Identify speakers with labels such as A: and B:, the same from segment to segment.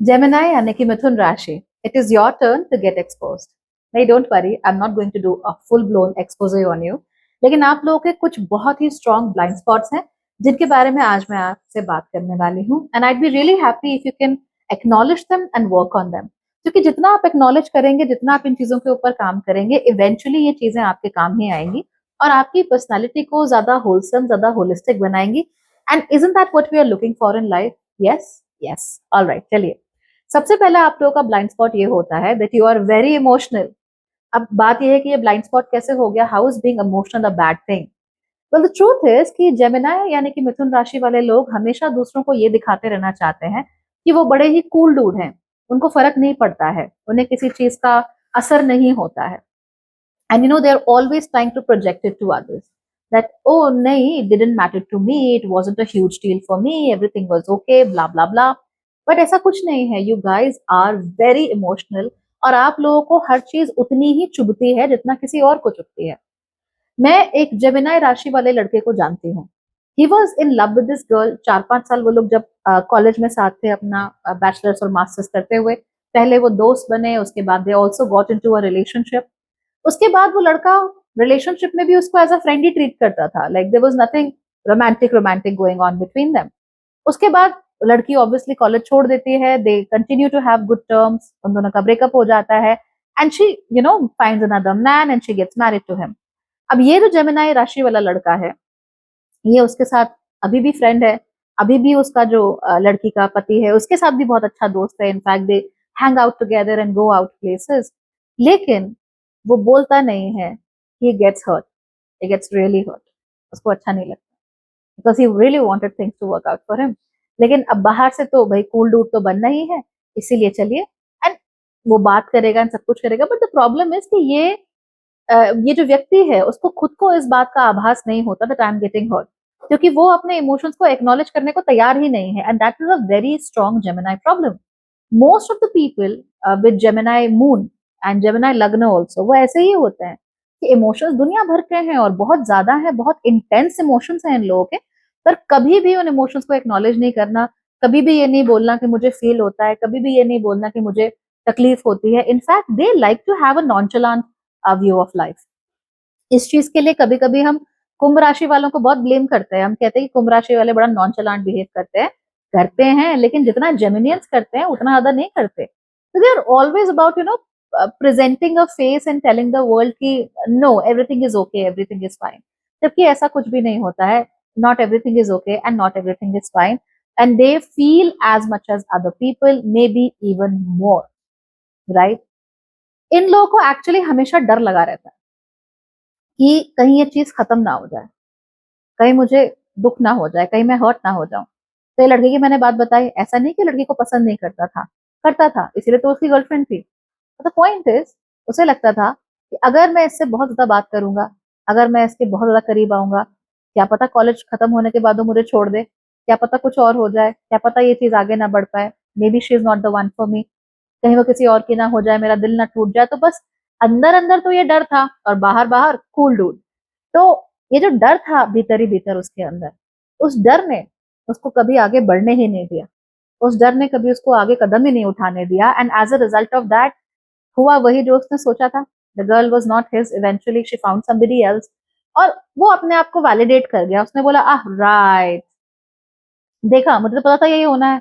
A: Gemini यानी कि मिथुन राशि, it is your turn to get exposed. नहीं, don't worry, I am not going to do a full blown exposé on you. लेकिन आप लोगों के कुछ बहुत ही स्ट्रॉन्ग ब्लाइंड स्पॉट्स हैं जिनके बारे में आज मैं आपसे बात करने वाली हूँ, and I be really happy if you can acknowledge them and work on them. क्योंकि जितना आप एक्नॉलेज करेंगे, जितना आप इन चीजों के ऊपर काम करेंगे, इवेंचुअली ये चीजें आपके काम ही आएंगी और आपकी पर्सनैलिटी को ज्यादा होलसम, ज्यादा होलिस्टिक बनाएंगी। And isn't that what we are looking for in life? Yes, yes, alright, चलिए। सबसे पहला आप लोगों का ब्लाइंड स्पॉट ये होता है that you are very emotional. अब बात ये है कि ये ब्लाइंड स्पॉट कैसे हो गया? How is being emotional a bad thing? Well, the truth is कि जेमिनाई यानी कि मिथुन राशि वाले लोग हमेशा दूसरों को ये दिखाते रहना चाहते हैं कि वो बड़े ही कूल डूड हैं। उनको फर्क नहीं पड़ता है, उन्हें किसी चीज का असर नहीं होता है। And you know, they are always trying to project it to others that oh नहीं, it didn't matter to me, it wasn't a huge deal for me, everything was okay, blah blah blah. But ऐसा कुछ नहीं है। You guys are very emotional और आप लोगों को हर चीज उतनी ही चुभती है जितना किसी और को चुभती है। मैं एक जेमिनाई राशि वाले लड़के को जानती हूँ। He was in love with this girl. 4-5 साल वो लोग जब कॉलेज में साथ थे, अपना बैचलर्स और मास्टर्स करते हुए, पहले वो दोस्त बने, उसके बाद they also got into a relationship. उसके बाद वो लड़का रिलेशनशिप में भी उसको एज अ फ्रेंड ही ट्रीट करता था, like there was nothing romantic romantic going on between them. उसके बाद लड़की ऑब्वियसली कॉलेज छोड़ देती है, they continue to have good terms, उन दोनों का ब्रेकअप हो जाता है, and she finds another man and she gets married to him. अब ये जो जेमिनाई राशि वाला लड़का है, ये उसके साथ अभी भी फ्रेंड है। अभी भी उसका जो लड़की का पति है उसके साथ भी बहुत अच्छा दोस्त है। In fact they hang out together and go out places. लेकिन वो बोलता नहीं है। He gets hurt, he gets really hurt. उसको अच्छा नहीं लगता because he really wanted things to work out for him. लेकिन अब बाहर से तो भाई कूल डूड तो बनना ही है, इसीलिए चलिए। एंड वो बात करेगा एंड सब कुछ करेगा, बट द प्रॉब्लम इज कि ये जो व्यक्ति है उसको खुद को इस बात का आभास नहीं होता that I am getting hurt, क्योंकि वो अपने इमोशंस को एक्नॉलेज करने को तैयार ही नहीं है। And that is a very strong Gemini problem. Most of the people with Gemini moon and Gemini लग्न ऑल्सो, वो ऐसे ही होते हैं कि इमोशंस दुनिया भर के हैं और बहुत ज्यादा है, बहुत इंटेंस इमोशंस हैं इन लोगों के। पर कभी भी उन इमोशंस को एक्नॉलेज नहीं करना, कभी भी ये नहीं बोलना कि मुझे फील होता है, कभी भी ये नहीं बोलना कि मुझे तकलीफ होती है। In fact they like to have a nonchalant view of life. इस चीज के लिए कभी कभी हम कुंभ राशि वालों को बहुत ब्लेम करते हैं। हम कहते हैं कि कुंभ राशि वाले बड़ा नॉनचलांट बिहेव करते हैं, लेकिन जितना जेमिनियंस करते हैं उतना ज्यादा नहीं करते। तो they are always about presenting a face and telling the world कि no, everything is okay, everything is fine. जबकि ऐसा कुछ भी नहीं होता है। Not everything is okay and not everything is fine, and they feel as much as other people, may be even more, right? इन लोगों को एक्चुअली हमेशा डर लगा रहता है कि कहीं ये चीज खत्म ना हो जाए, कहीं मुझे दुख ना हो जाए, कहीं मैं हर्ट ना हो जाऊं। तो ये लड़के की मैंने बात बताई, ऐसा नहीं कि लड़की को पसंद नहीं करता था, करता था, इसीलिए तो उसकी गर्लफ्रेंड थी। द पॉइंट इज, उसे लगता था कि अगर मैं इससे बहुत ज्यादा बात करूंगा, अगर मैं इसके बहुत ज्यादा करीब आऊंगा, क्या पता कॉलेज खत्म होने के बाद वो मुझे छोड़ दे, क्या पता कुछ और हो जाए, क्या पता ये चीज आगे ना बढ़ पाए, may be she is not the one for me, कहीं वो किसी और की ना हो जाए, मेरा दिल ना टूट जाए। तो बस अंदर अंदर तो ये डर था और बाहर बाहर कूल डूड। तो ये जो डर था भीतर ही भीतर उसके अंदर, उस डर ने उसको कभी आगे बढ़ने ही नहीं दिया। उस डर ने कभी उसको आगे कदम ही नहीं उठाने दिया, and as a result of that हुआ वही जो उसने सोचा था। The girl was not his, eventually she found somebody else. और वो अपने आप को वैलिडेट कर गया। उसने बोला, आह राइट, देखा, मुझे तो पता था यही होना है।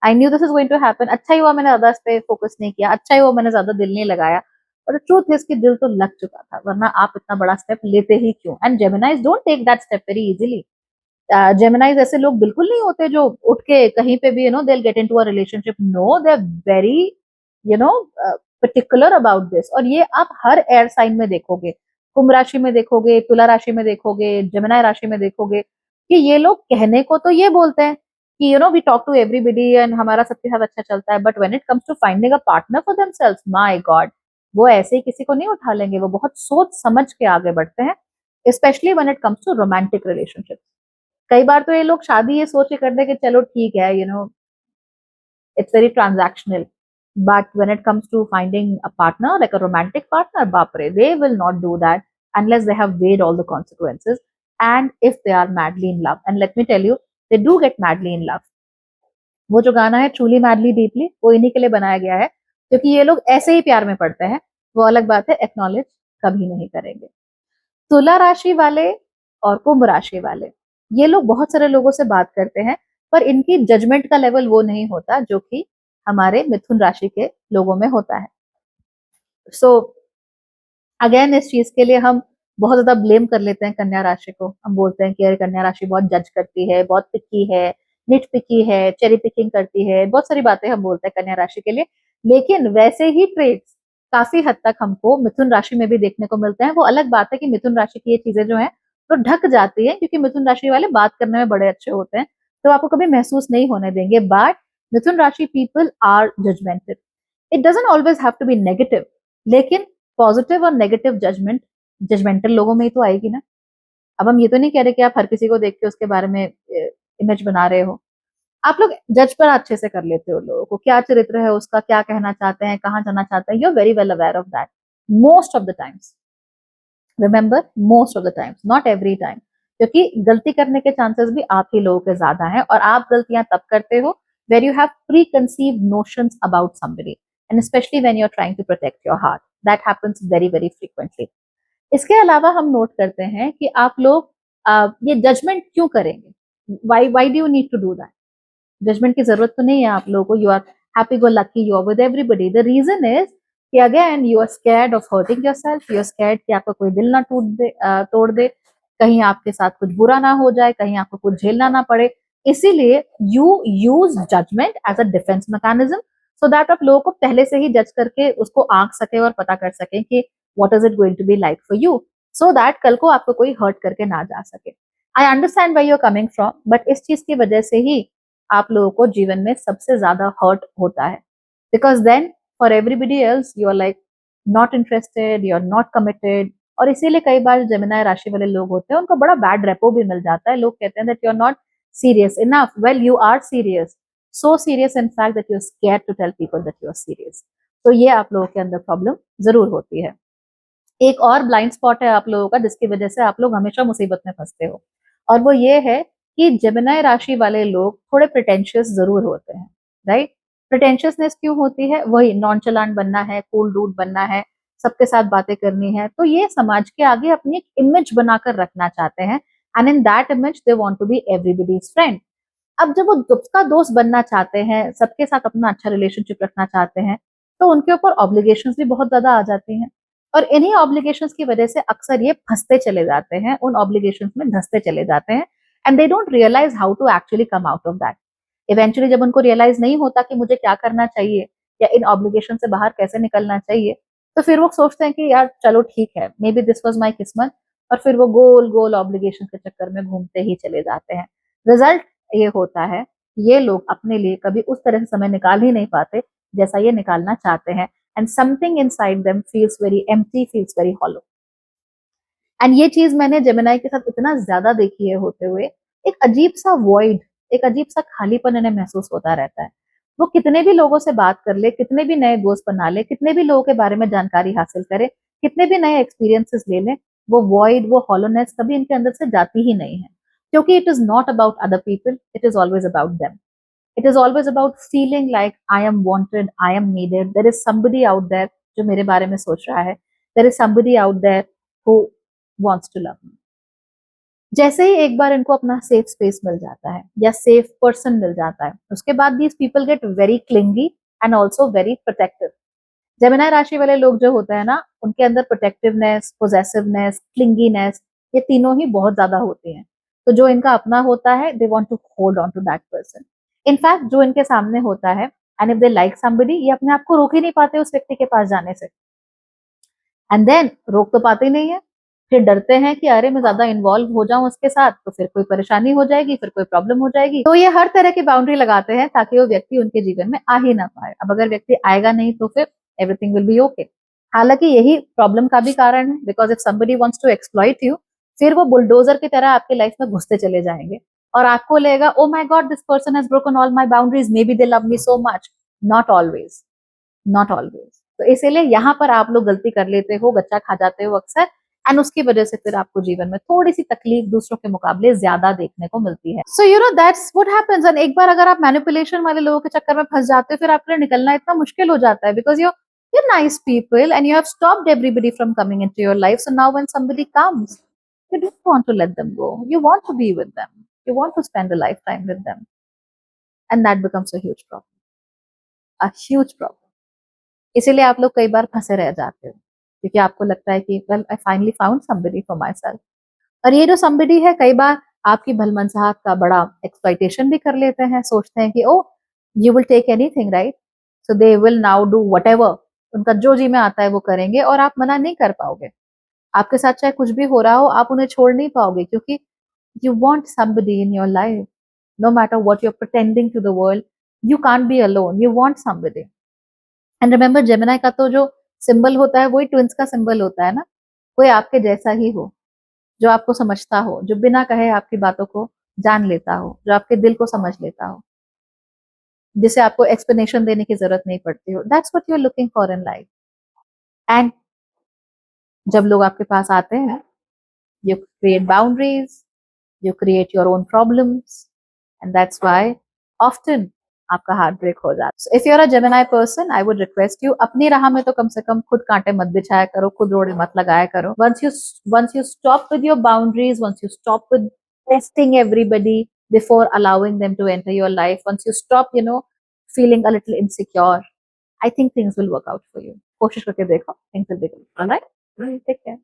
A: I knew this is going to happen. अच्छा ही हुआ मैंने ज्यादा इस पे फोकस नहीं किया, अच्छा ही हुआ मैंने ज्यादा दिल नहीं लगाया। और ट्रूथ है, इसकी दिल तो लग चुका था, वरना आप इतना बड़ा स्टेप लेते ही क्यों? And Geminis don't take that step very easily. Geminis ऐसे लोग बिल्कुल नहीं होते जो उठ के कहीं पे भी they get into a relationship. No, they are very you know particular about this. और ये आप हर एयर साइन में देखोगे, कुंभ राशि में देखोगे, तुला राशि में देखोगे, जेमिनाई राशि में देखोगे कि ये लोग कहने को तो ये बोलते हैं कि we talk to everybody and हमारा सबके साथ अच्छा चलता है, but when it comes to finding a partner for themselves, my God, वो ऐसे ही किसी को नहीं उठा लेंगे। वो बहुत सोच समझ के आगे बढ़ते हैं, specially when it comes to romantic relationship. कई बार तो ये लोग शादी ये सोच के करते हैं कि चलो ठीक है, it's very transactional. But when it comes to finding a partner, like a romantic partner, bapre, they will not do that unless they have weighed all the consequences and if they are madly in love. And let me tell you, they do get madly in love. वो जो गाना है truly madly deeply, वो इन्हीं के लिए बनाया गया है, क्योंकि ये लोग ऐसे ही प्यार में पड़ते हैं। वो अलग बात है, एक्नॉलेज कभी नहीं करेंगे। तुला राशि वाले और कुंभ राशि वाले, ये लोग बहुत सारे लोगों से बात करते हैं, पर इनकी जजमेंट का लेवल वो नहीं होता जो कि हमारे मिथुन राशि के लोगों में होता है। सो अगेन इस चीज के लिए हम बहुत ज्यादा ब्लेम कर लेते हैं कन्या राशि को। हम बोलते हैं कि अरे कन्या राशि बहुत जज करती है, बहुत पिकी है, निट पिकी है, चेरी पिकिंग करती है, बहुत सारी बातें हम बोलते हैं कन्या राशि के लिए। लेकिन वैसे ही ट्रेड्स काफी हद तक हमको मिथुन राशि में भी देखने को मिलते हैं। वो अलग बात है कि मिथुन राशि की ये चीजें जो है तो ढक जाती है, क्योंकि मिथुन राशि वाले बात करने में बड़े अच्छे होते हैं, तो आपको कभी महसूस नहीं होने देंगे। बट मिथुन राशि people are judgmental. It doesn't always have to be negative, लेकिन पॉजिटिव और नेगेटिव जजमेंट जजमेंटल लोगों में ही तो आएगी ना। अब हम ये तो नहीं कह रहे कि आप हर किसी को देख के उसके बारे में इमेज बना रहे हो। आप लोग जज पर अच्छे से कर लेते हो लोगों को, क्या चरित्र है उसका, क्या कहना चाहते हैं, कहाँ जाना चाहते हैं। You are very well aware of that most of the times. Remember, most of the times, not every time, क्योंकि गलती करने के चांसेस भी आप ही लोगों के ज्यादा हैं, और आप गलतियां तब करते हो where you have preconceived notions about somebody, and specially when you are trying to protect your heart. That happens very very frequently. इसके अलावा हम नोट करते हैं कि आप लोग ये जजमेंट क्यों करेंगे, why do you need to do that. Judgment की जरूरत तो नहीं है आप लोगों को। You are happy go lucky, you are with everybody. The reason is कि again you are scared of hurting yourself, you are scared कि आपका कोई दिल ना तोड़ दे, कहीं आपके साथ कुछ बुरा ना हो जाए, कहीं आपको कुछ झेलना ना पड़े। इसीलिए you use judgement as a defence mechanism, so that आप लोगों को पहले से ही जज करके उसको आंक सके और पता कर सके कि what is it going to be like for you, so that कल को आपको कोई हर्ट करके ना जा सके। I understand why you are coming from, but इस चीज की वजह से ही आप लोगों को जीवन में सबसे ज्यादा हर्ट होता है। Because then for everybody else you are like not interested, you are not committed. और इसीलिए कई बार जेमिनी राशि वाले लोग होते हैं उनको बड़ा बैड रेपो भी मिल जाता है। लोग कहते हैं that you are not serious enough. Well, you are serious, so serious in fact that you're scared to tell people that you are serious. तो ये आप लोगों के अंदर प्रॉब्लम जरूर होती है। एक और ब्लाइंड स्पॉट है आप लोगों का जिसकी वजह से आप लोग हमेशा मुसीबत में फंसते हो, और वो ये है कि जेमिनी राशि वाले लोग थोड़े प्रिटेंशियस जरूर होते हैं, राइट। प्रिटेंशियसनेस क्यों होती है, वही नॉन चलान बनना है, कूल रूट बनना है, सबके साथ बातें करनी है, तो ये समाज के आगे अपनी एक इमेज बनाकर रखना चाहते हैं, and in that image they want to be everybody's friend. अब जब वो सबका दोस्त बनना चाहते हैं, सबके साथ अपना अच्छा रिलेशनशिप रखना चाहते हैं, तो उनके ऊपर ऑब्लिगेशंस भी बहुत ज्यादा आ जाती हैं, और इन्हीं ऑब्लिगेशंस की वजह से अक्सर ये फंसते चले जाते हैं, उन ऑब्लिगेशंस में धंसते चले जाते हैं, and they don't realise how to actually come out of that. Eventually जब उनको रियलाइज नहीं होता कि मुझे क्या करना चाहिए या इन ऑब्लिगेशन से बाहर कैसे निकलना चाहिए, तो फिर वो सोचते हैं कि यार चलो ठीक है, may be this was my किस्मत, और फिर वो गोल गोल ऑब्लिगेशन के चक्कर में घूमते ही चले जाते हैं। रिजल्ट ये होता है, ये लोग अपने लिए कभी उस तरह से समय निकाल ही नहीं पाते जैसा ये निकालना चाहते हैं, and something inside them feels very empty, feels very hollow. And ये चीज मैंने जेमिनी के साथ इतना ज्यादा देखी है होते हुए, एक अजीब सा वॉइड, एक अजीब सा खालीपन इन्हें महसूस होता रहता है। वो कितने भी लोगों से बात कर ले, कितने भी नए दोस्त बना ले, कितने भी लोगों के बारे में जानकारी हासिल करे, कितने भी नए एक्सपीरियंसेस ले ले, वो वॉइड, वो हॉलोनेस कभी इनके अंदर से जाती ही नहीं है, क्योंकि it is not about other people, it is always about them. It is always about feeling like I am wanted, I am needed, there is somebody out there जो मेरे बारे में सोच रहा है, there is somebody out there who wants to love me। जैसे ही एक बार इनको अपना सेफ स्पेस मिल जाता है या सेफ पर्सन मिल जाता है, उसके बाद these people get very clingy and also very protective. Gemini राशि वाले लोग जो होते हैं ना, उनके अंदर प्रोटेक्टिवनेस, पोजेसिवनेस, क्लिंगीनेस, ये तीनों ही बहुत ज्यादा होती हैं। तो जो इनका अपना होता है, they want to hold on to that person. In fact जो इनके सामने होता है, and if they like somebody, ये अपने आप को रोक ही नहीं पाते उस व्यक्ति के पास जाने से, एंड देन रोक तो पाते ही नहीं है, फिर डरते हैं कि अरे मैं ज्यादा इन्वॉल्व हो जाऊं उसके साथ तो फिर कोई परेशानी हो जाएगी, फिर कोई प्रॉब्लम हो जाएगी, तो ये हर तरह की बाउंड्री लगाते हैं ताकि वो व्यक्ति उनके जीवन में आ ही ना पाए। अब अगर व्यक्ति आएगा नहीं तो फिर एवरीथिंग विल बी ओके। हालांकि यही प्रॉब्लम का भी कारण है, because if somebody wants to exploit you, फिर वो बुलडोजर की तरह आपकी लाइफ में घुसते चले जाएंगे, और आपको लगेगा oh my God this person has broken all my boundaries, may be they love me so much. Not always, not always. तो इसीलिए यहाँ पर आप लोग गलती कर लेते हो, गच्चा खा जाते हो अक्सर, एंड उसकी वजह से फिर आपको जीवन में थोड़ी सी तकलीफ दूसरों के मुकाबले ज्यादा देखने को मिलती है। So you know that's what happens. And एक बार अगर आप मैनिपुलेशन वाले लोगों के चक्कर में फंस जाते हो, फिर आपके लिए निकलना इतना मुश्किल हो जाता है, because you're nice people and you have stopped everybody from coming into your life. So now when somebody comes, you don't want to let them go. You want to be with them. You want to spend a lifetime with them. And that becomes a huge problem. A huge problem. इसीलिए आप लोग कई बार फंसे रह जाते हो, क्योंकि आपको लगता है कि well I finally found somebody for my self. और ये जो समबडी है, कई बार आपकी भलमनसाहत का बड़ा एक्सप्लॉइटेशन भी कर लेते हैं, सोचते हैं कि oh you will take anything right, so they will now do whatever, उनका जो जी में आता है वो करेंगे और आप मना नहीं कर पाओगे। आपके साथ चाहे कुछ भी हो रहा हो, आप उन्हें छोड़ नहीं पाओगे, क्योंकि you want somebody in your life. No matter what you are pretending to the world, you can't be alone, you want somebody. And remember, Gemini का तो जो सिंबल होता है वही ट्विंस का सिंबल होता है ना। कोई आपके जैसा ही हो, जो आपको समझता हो, जो बिना कहे आपकी बातों को जान लेता हो, जो आपके दिल को समझ लेता हो, जिसे आपको एक्सप्लेनेशन देने की जरूरत नहीं पड़ती हो। That's what you are looking for in life. And जब लोग आपके पास आते हैं, you create boundaries, you create your own problems, and that's why often आपका हार्ट ब्रेक हो जाता है। So if you're a Gemini person, I would request you, अपनी राह में तो कम से कम खुद कांटे मत बिछाया करो, खुद रोड़े मत लगाया करो। Once you stop with your boundaries, once you stop with testing everybody before allowing them to enter your life, once you stop, feeling a little insecure, I think things will work out for you. कोशिश करके देखो, things will be good. All right? Take care.